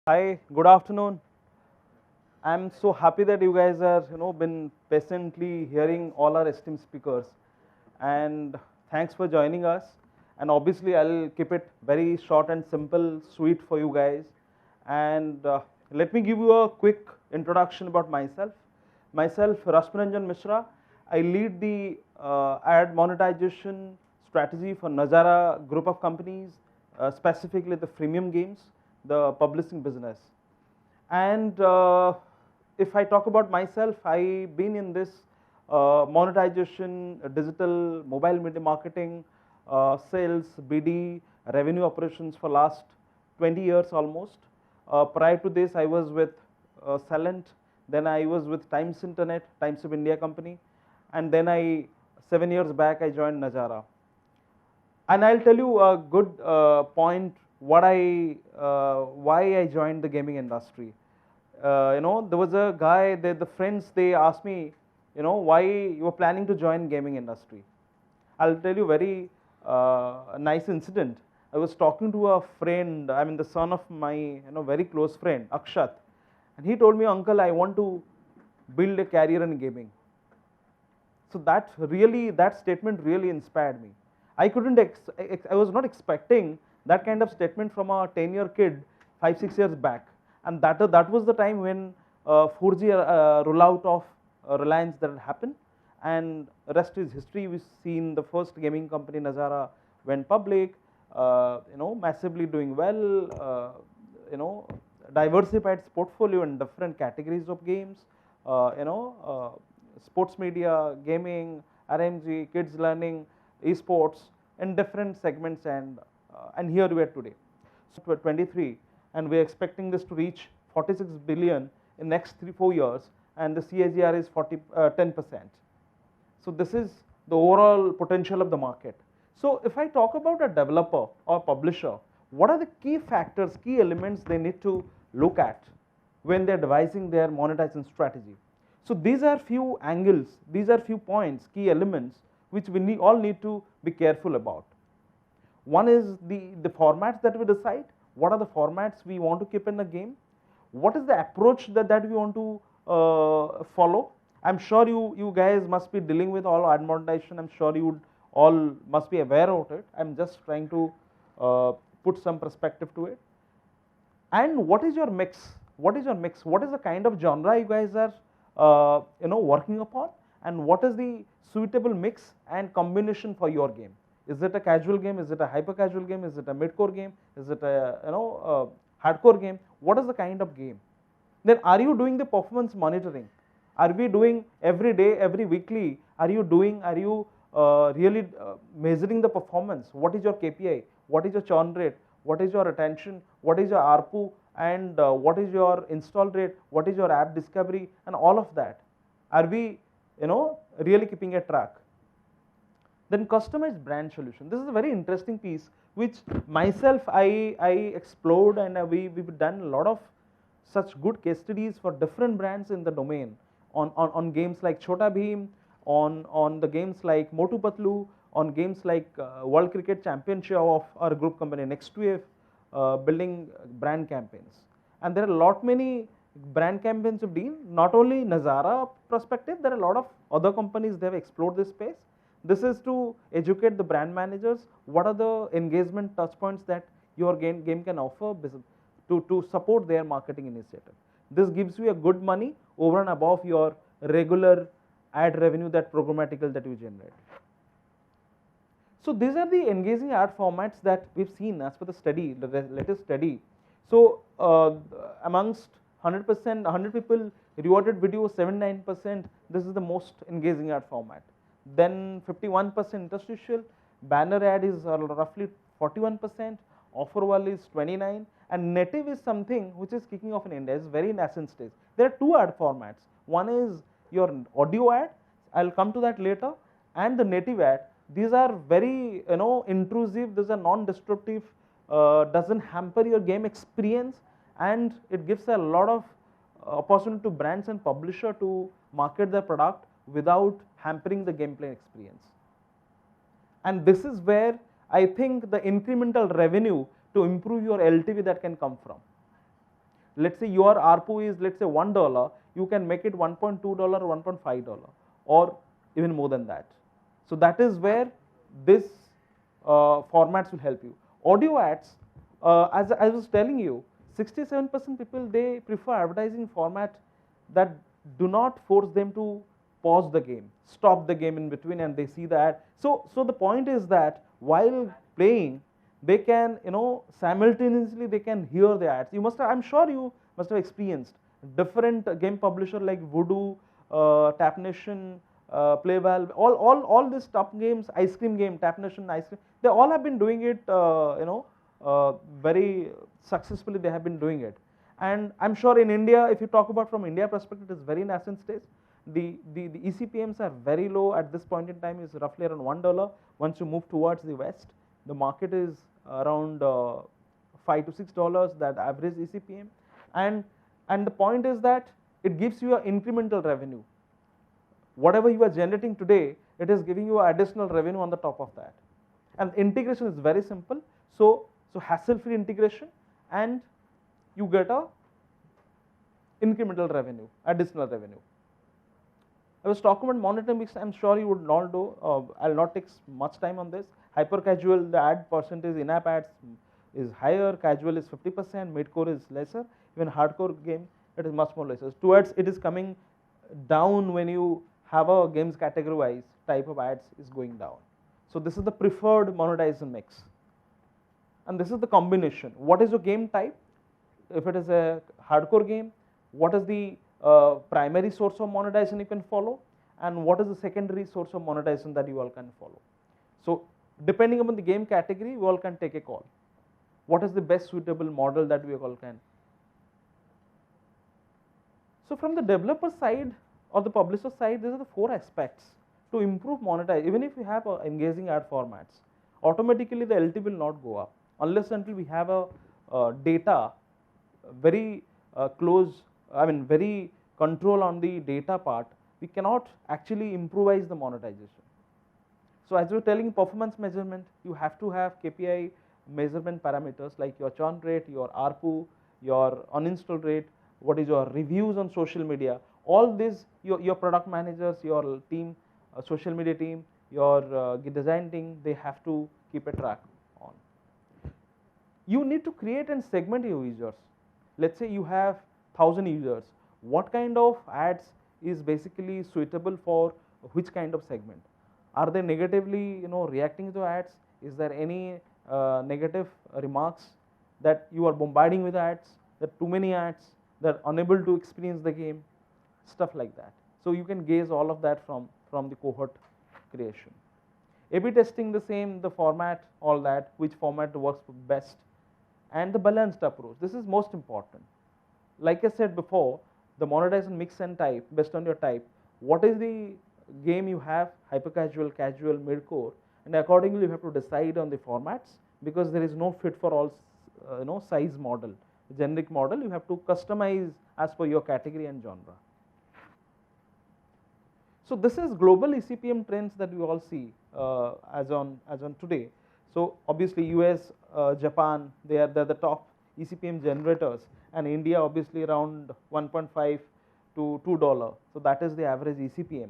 Hi, good afternoon. I'm so happy that you guys are, been patiently hearing all our esteemed speakers. And thanks for joining us. And obviously, I'll keep it very short and simple, sweet for you guys. And let me give you a quick introduction about myself. Myself, Ranjan Mishra. I lead the ad monetization strategy for Nazara group of companies, specifically the freemium games, the publishing business. And if I talk about myself, I've been in this monetization, digital, mobile media marketing, sales, BD, revenue operations for last 20 years almost. Prior to this, I was with Salent, then I was with Times Internet, Times of India company, and then 7 years back, I joined Nazara. And I'll tell you a good point why I joined the gaming industry. There was a guy, the friends, they asked me, why you were planning to join gaming industry. I'll tell you very nice incident. I was talking to a friend, I mean the son of my very close friend, Akshat, and he told me, uncle, I want to build a career in gaming. So that statement really inspired me. I was not expecting that kind of statement from a 10-year kid 5-6 years back, and that was the time when 4G rollout of Reliance that had happened, and rest is history. We've seen the first gaming company Nazara went public, massively doing well, diversified its portfolio in different categories of games, sports media, gaming, RMG, kids learning, esports, in different segments, and here we are today. So we're 23, and we're expecting this to reach 46 billion in next 3-4 years, and the CAGR is 10%. So this is the overall potential of the market. So if I talk about a developer or publisher, what are the key factors, key elements they need to look at when they're devising their monetization strategy? So these are few angles, these are few points, key elements which we all need to be careful about. One is the formats that we decide. What are the formats we want to keep in the game? What is the approach that we want to follow? I'm sure you guys must be dealing with all ad monetization. I'm sure you all must be aware of it. I'm just trying to put some perspective to it. And what is your mix? What is your mix? What is the kind of genre you guys are working upon? And what is the suitable mix and combination for your game? Is it a casual game? Is it a hyper casual game? Is it a mid-core game? Is it a hardcore game? What is the kind of game? Then are you doing the performance monitoring? Are we doing every day, every weekly? Are you really measuring the performance? What is your KPI? What is your churn rate? What is your retention? What is your ARPU? And what is your install rate? What is your app discovery? And all of that. Are we really keeping a track? Then customized brand solution. This is a very interesting piece which myself I explored, and we've done a lot of such good case studies for different brands in the domain on games like Chota Bheem, on the games like Motu Patlu, on games like World Cricket Championship of our group company Next Wave, building brand campaigns. And there are a lot many brand campaigns of been, not only Nazara perspective, there are a lot of other companies they have explored this space. This is to educate the brand managers what are the engagement touch points that your game can offer to support their marketing initiative. This gives you a good money over and above your regular ad revenue that programmatical that you generate. So these are the engaging ad formats that we've seen as per the study, the latest study. So amongst 100%, 100 people rewarded video, 79%, this is the most engaging ad format. Then 51% interstitial, banner ad is roughly 41%, offer wall is 29%, and native is something which is kicking off in India. It's very nascent stage. There are two ad formats. One is your audio ad, I'll come to that later, and the native ad. These are very intrusive, these are non-destructive, doesn't hamper your game experience, and it gives a lot of opportunity to brands and publisher to market their product without hampering the gameplay experience. And this is where I think the incremental revenue to improve your LTV that can come from. let's say your ARPU is, let's say $1, you can make it $1.2, $1.5, or even more than that. So that is where this formats will help you. Audio ads, as I was telling you, 67% people, they prefer advertising format that do not force them to pause the game, stop the game in between, and they see the ad. So the point is that while playing, they can, simultaneously they can hear the ads. You must have, I'm sure you must have experienced different game publisher like Voodoo, Tap Nation, Play Valve, all these top games, ice cream game, Tap Nation, ice cream, they all have been doing it, very successfully. They have been doing it, and I'm sure in India, if you talk about from India perspective, it is very nascent stage. The ECPMs are very low at this point in time, is roughly around $1. Once you move towards the west, the market is around $5 to $6, that average ECPM, and the point is that it gives you an incremental revenue. Whatever you are generating today, it is giving you additional revenue on the top of that. And integration is very simple. So hassle-free integration, and you get a incremental revenue, additional revenue. I was talking about monitoring mix. I'm sure you would not do. I'll not take much time on this. Hyper casual, the ad percentage in-app ads is higher. Casual is 50%. Mid-core is lesser. Even hardcore game, it is much more lesser. Towards it is coming down when you have a games category wise type of ads is going down. So this is the preferred monetization mix, and this is the combination. What is your game type? If it is a hardcore game, what is the primary source of monetization you can follow, and what is the secondary source of monetization that you all can follow? So depending upon the game category, we all can take a call. What is the best suitable model that we all can? So from the developer side or the publisher side, these are the 4 aspects to improve monetize. Even if we have engaging ad formats, automatically the LT will not go up unless until we have a data very close, very control on the data part. We cannot actually improvise the monetization. So as you're telling performance measurement, you have to have KPI measurement parameters like your churn rate, your ARPU, your uninstall rate, what is your reviews on social media. All this, your product managers, your team, social media team, your design team, they have to keep a track on. You need to create and segment your users. Let's say you have 1,000 users. What kind of ads is basically suitable for which kind of segment? Are they negatively, reacting to ads? Is there any negative remarks that you are bombarding with ads? There are too many ads. They're unable to experience the game. Stuff like that. So you can gauge all of that from the cohort creation. A/B testing the same, the format, all that, which format works best, and the balanced approach. This is most important. Like I said before, the monetization mix and type, based on your type, what is the game you have, hyper casual, casual, mid-core, and accordingly you have to decide on the formats, because there is no fit for all size model, generic model. You have to customize as per your category and genre. So this is global ECPM trends that we all see as on today. So obviously US, Japan, they're the top ECPM generators, and India obviously around 1.5 to $2. So that is the average ECPM.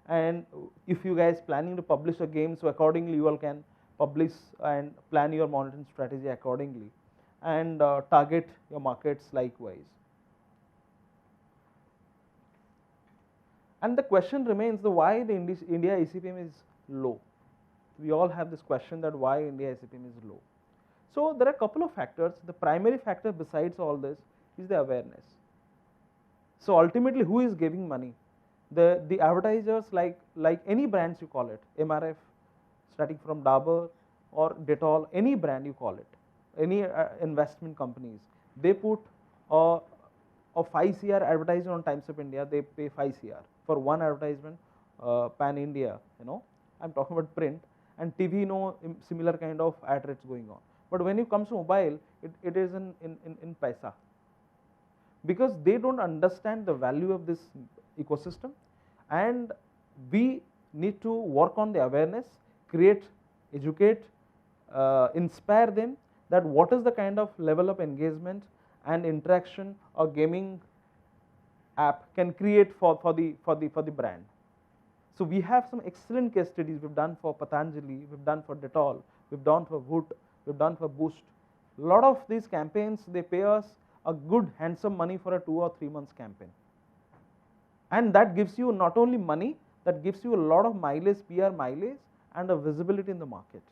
And if you guys planning to publish a game, so accordingly you all can publish and plan your monitoring strategy accordingly, and target your markets likewise. And the question remains, why the India ECPM is low. We all have this question that why India ECPM is low. So there are a couple of factors. The primary factor besides all this is the awareness. So ultimately, who is giving money? The advertisers, like any brands you call it, MRF, starting from Dabur or Dettol, any brand you call it, any investment companies, they put a 5 CR advertisement on Times of India. They pay 5 CR for one advertisement, pan India. I'm talking about print, and TV, similar kind of ad rates going on. But when it comes to mobile, it is in paisa, because they don't understand the value of this ecosystem, and we need to work on the awareness, create, educate, inspire them that what is the kind of level of engagement and interaction a gaming app can create for the brand. So we have some excellent case studies we've done for Patanjali, we've done for Dettol, we've done for Wood, we've done for Boost. A lot of these campaigns, they pay us a good handsome money for a 2 or 3 months campaign. And that gives you not only money, that gives you a lot of mileage, PR mileage, and a visibility in the market.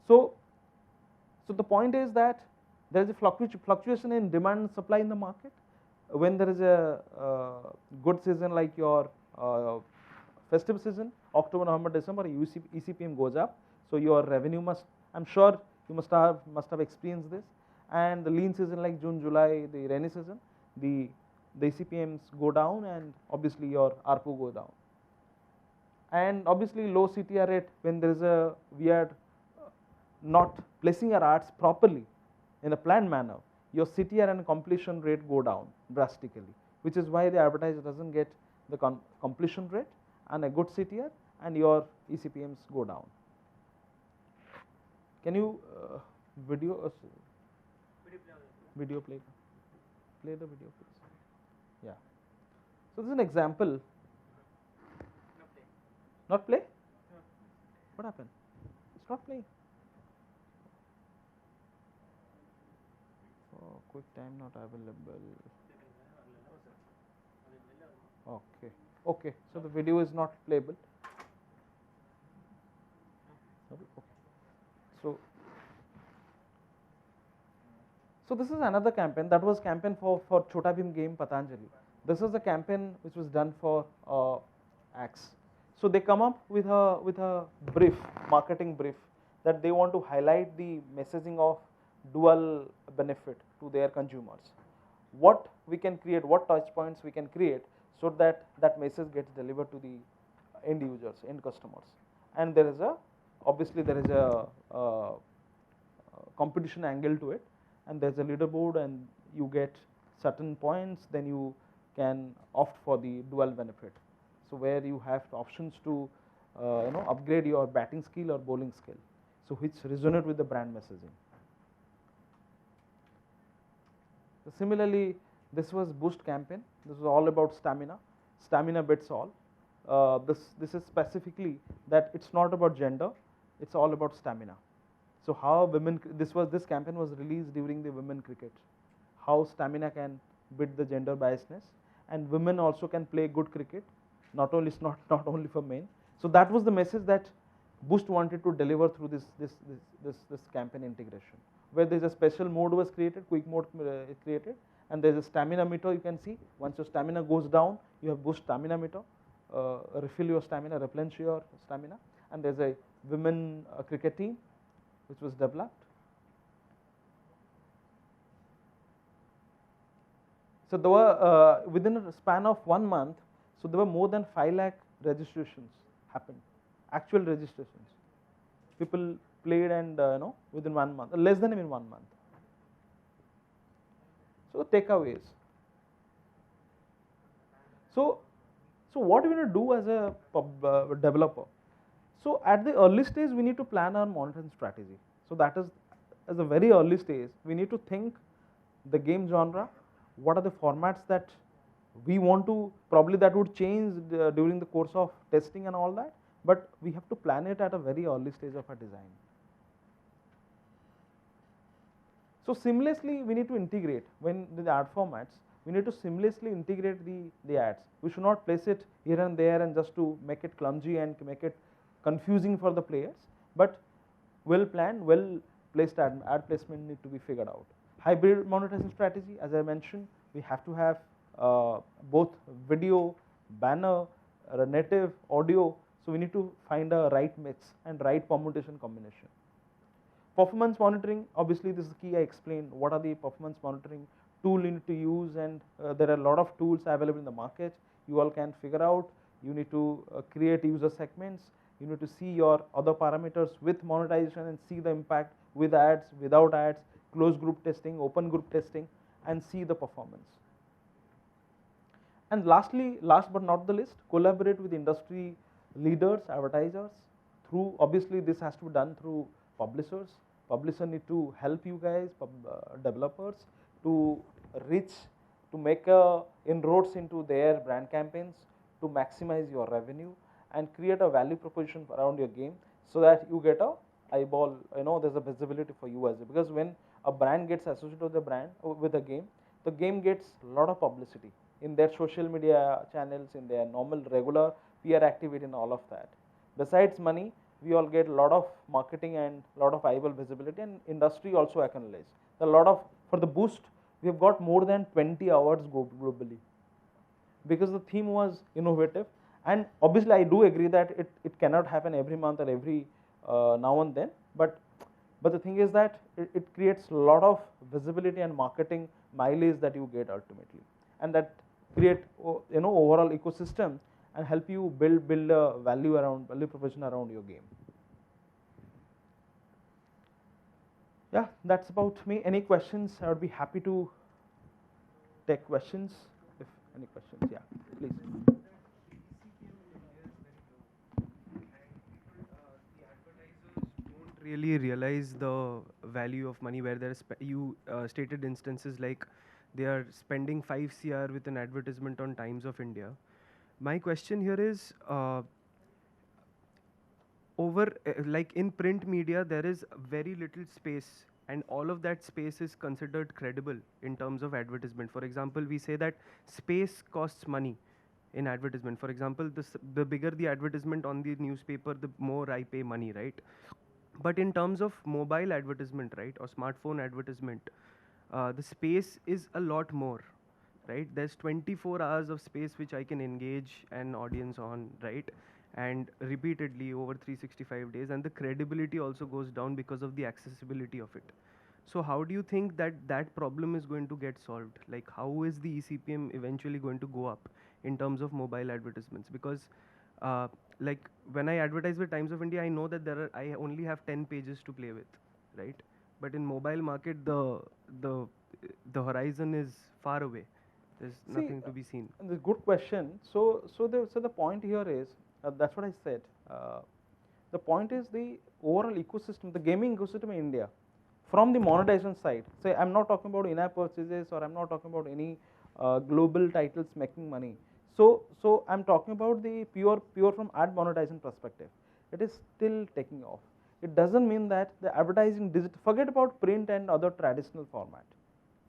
So the point is that there is a fluctuation in demand and supply in the market. When there is a good season like your festive season, October, November, December, ECPM goes up. So your revenue must, I'm sure you must have experienced this. And the lean season like June, July, the rainy season, the ECPMs go down, and obviously your ARPU go down. And obviously low CTR rate, when there is we are not placing our ads properly in a planned manner, your CTR and completion rate go down drastically, which is why the advertiser doesn't get the completion rate and a good CTR, and your ECPMs go down. Can you video play the video, please? Yeah. So this is an example. Not play? What happened? It's not playing. Quick time not available. Okay. So the video is not playable. Okay. So this is another campaign. That was campaign for Chota Bheem game Patanjali. This is a campaign which was done for Axe. So they come up with a brief, marketing brief, that they want to highlight the messaging of dual benefit to their consumers. What we can create, what touch points we can create, so that that message gets delivered to the end users, end customers. And there is obviously there is a competition angle to it, and there's a leaderboard, and you get certain points, then you can opt for the dual benefit. So where you have options to upgrade your batting skill or bowling skill, so which resonate with the brand messaging. So similarly, this was Boost campaign. This was all about stamina. Stamina beats all. This is specifically that it's not about gender. It's all about stamina. So how women, this campaign was released during the women cricket. How stamina can beat the gender biasness, and women also can play good cricket. Not only for men. So that was the message that Boost wanted to deliver through this campaign integration, where there's a special mode was created, quick mode created, and there's a stamina meter. You can see once your stamina goes down, you have Boost stamina meter, refill your stamina, replenish your stamina, and there's a women cricket team which was developed. So there were within a span of 1 month, so there were more than 5 lakh registrations happened, actual registrations. People played, and within 1 month, less than even 1 month. So takeaways. So what we need to do as a developer? So at the early stage, we need to plan our monitoring strategy. So that is, as a very early stage, we need to think the game genre. What are the formats that we want to, probably that would change during the course of testing and all that, but we have to plan it at a very early stage of our design. So seamlessly we need to integrate, when the ad formats, we need to seamlessly integrate the ads. We should not place it here and there and just to make it clumsy and to make it confusing for the players, but well planned, well placed ad placement need to be figured out. Hybrid monetization strategy, as I mentioned, we have to have both video, banner, native, audio. So we need to find a right mix and right permutation combination. Performance monitoring, obviously this is key. I explained what are the performance monitoring tool you need to use, and there are a lot of tools available in the market. You all can figure out. You need to create user segments. You need to see your other parameters with monetization and see the impact with ads, without ads, closed group testing, open group testing, and see the performance. And lastly, last but not the least, collaborate with industry leaders, advertisers, through, obviously this has to be done through publishers Publisher need to help you guys, developers, to reach, to make inroads into their brand campaigns, to maximize your revenue and create a value proposition around your game, so that you get a eyeball, there's a visibility for you as well. Because when a brand gets associated with the brand, with a game, the game gets a lot of publicity in their social media channels, in their normal regular PR activity and all of that. Besides money, we all get a lot of marketing and a lot of eyeball visibility, and industry also acknowledge. A lot of, for the boost, we have got more than 20 awards globally, because the theme was innovative. And obviously I do agree that it cannot happen every month or every now and then, but the thing is that it creates a lot of visibility and marketing mileage that you get ultimately, and that create overall ecosystem and help you build a value proposition around your game. Yeah, that's about me. Any questions? I would be happy to take questions. If any questions, yeah, please. Really realize the value of money, where there's you stated instances like they are spending 5 CR with an advertisement on Times of India. My question here is, like in print media, there is very little space, and all of that space is considered credible in terms of advertisement. For example, we say that space costs money in advertisement. For example, the bigger the advertisement on the newspaper, the more I pay money, right? But in terms of mobile advertisement, right, or smartphone advertisement, the space is a lot more, right? There's 24 hours of space which I can engage an audience on, right? And repeatedly over 365 days, and the credibility also goes down because of the accessibility of it. So how do you think that that problem is going to get solved? Like, how is the eCPM eventually going to go up in terms of mobile advertisements? Because uh, like when I advertise with Times of India, I know that I only have 10 pages to play with, right? But in mobile market, the the horizon is far away. There's nothing to be seen. The good question. So the point here is, that's what I said. The point is the overall ecosystem, the gaming ecosystem in India, from the monetization side. Say, I'm not talking about in-app purchases, or I'm not talking about any global titles making money. So I'm talking about the pure from ad monetization perspective. It is still taking off. It doesn't mean that the advertising digital, forget about print and other traditional format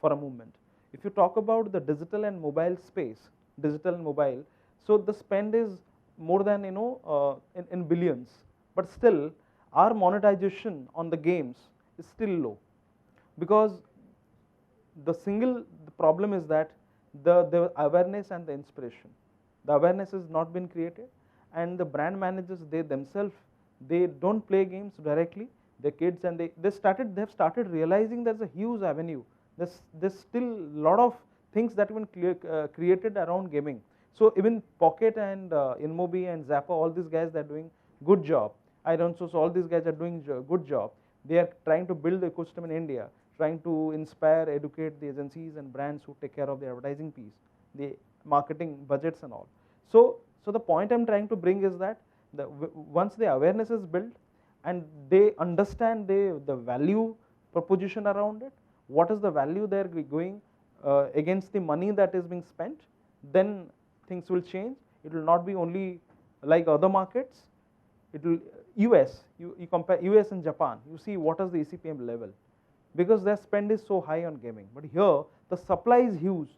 for a moment. If you talk about the digital and mobile space, digital and mobile, so the spend is more than in billions, but still our monetization on the games is still low, because the problem is that the awareness and the inspiration, the awareness has not been created, and the brand managers, they themselves, they don't play games directly. The kids, and they've started realizing there's a huge avenue. There's still a lot of things that have been created around gaming. So even Pocket and InMobi and Zappa, all these guys, they're doing good job. I don't so all these guys are doing good job. They are trying to build the ecosystem in India, trying to inspire, educate the agencies and brands who take care of the advertising piece, the marketing budgets and all. So the point I'm trying to bring is that once the awareness is built and they understand the value proposition around it, what is the value they're going against the money that is being spent, then things will change. It will not be only like other markets. It will US, you compare US and Japan, you see what is the eCPM level, because their spend is so high on gaming. But here the supply is huge.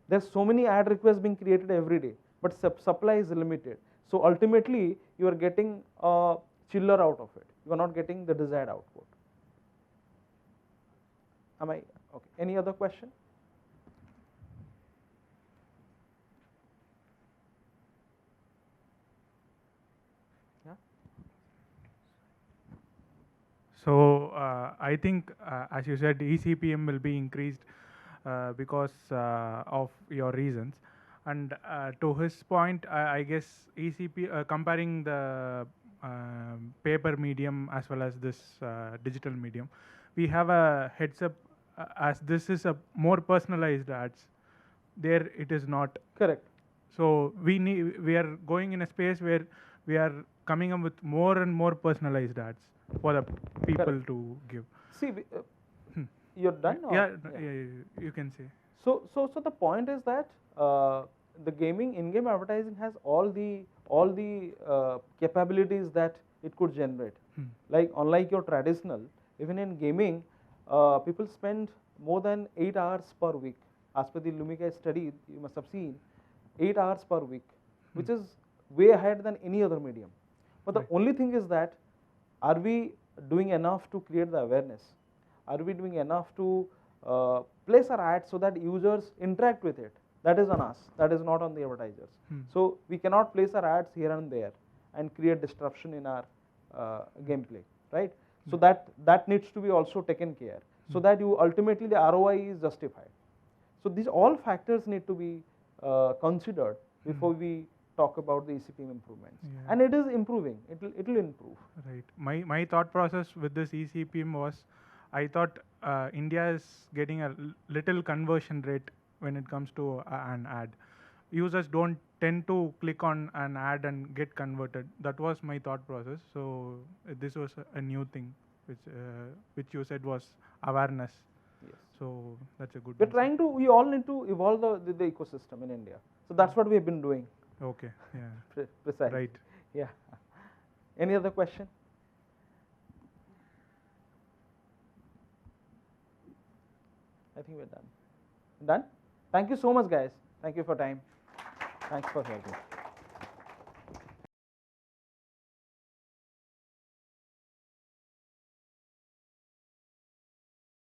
There's so many ad requests being created every day, but supply is limited. So ultimately you are getting a chiller out of it. You are not getting the desired output. Am I okay? Any other question? Yeah. So I think, as you said, eCPM will be increased because of your reasons. And to his point, I guess ECP, comparing the paper medium as well as this digital medium, we have a heads up, as this is a more personalized ads. There it is not. Correct. So we are going in a space where we are coming up with more and more personalized ads for the people to give. See, you're done? Or? Yeah, you can say. So the point is that the gaming in-game advertising has all the capabilities that it could generate. Like unlike your traditional, even in gaming, people spend more than 8 hours per week. As per the Lumika study, you must have seen 8 hours per week, which is way ahead than any other medium. But the only thing is that, are we doing enough to create the awareness? Are we doing enough to place our ads so that users interact with it? That is on us. That is not on the advertisers. So we cannot place our ads here and there and create disruption in our gameplay, right? So that needs to be also taken care, so that you ultimately the ROI is justified. So these all factors need to be considered before we talk about the ECPM improvements. And it is improving. It will improve. Right. My thought process with this ECPM was, I thought India is getting a little conversion rate when it comes to an ad. Users don't tend to click on an ad and get converted. That was my thought process. So this was a new thing, which you said was awareness. Yes. So that's a good. We all need to evolve the ecosystem in India. So that's what we have been doing. Okay. Yeah. Precisely. Right. Yeah. Any other question? I think we're done. Done? Thank you so much, guys. Thank you for time. Thanks for helping.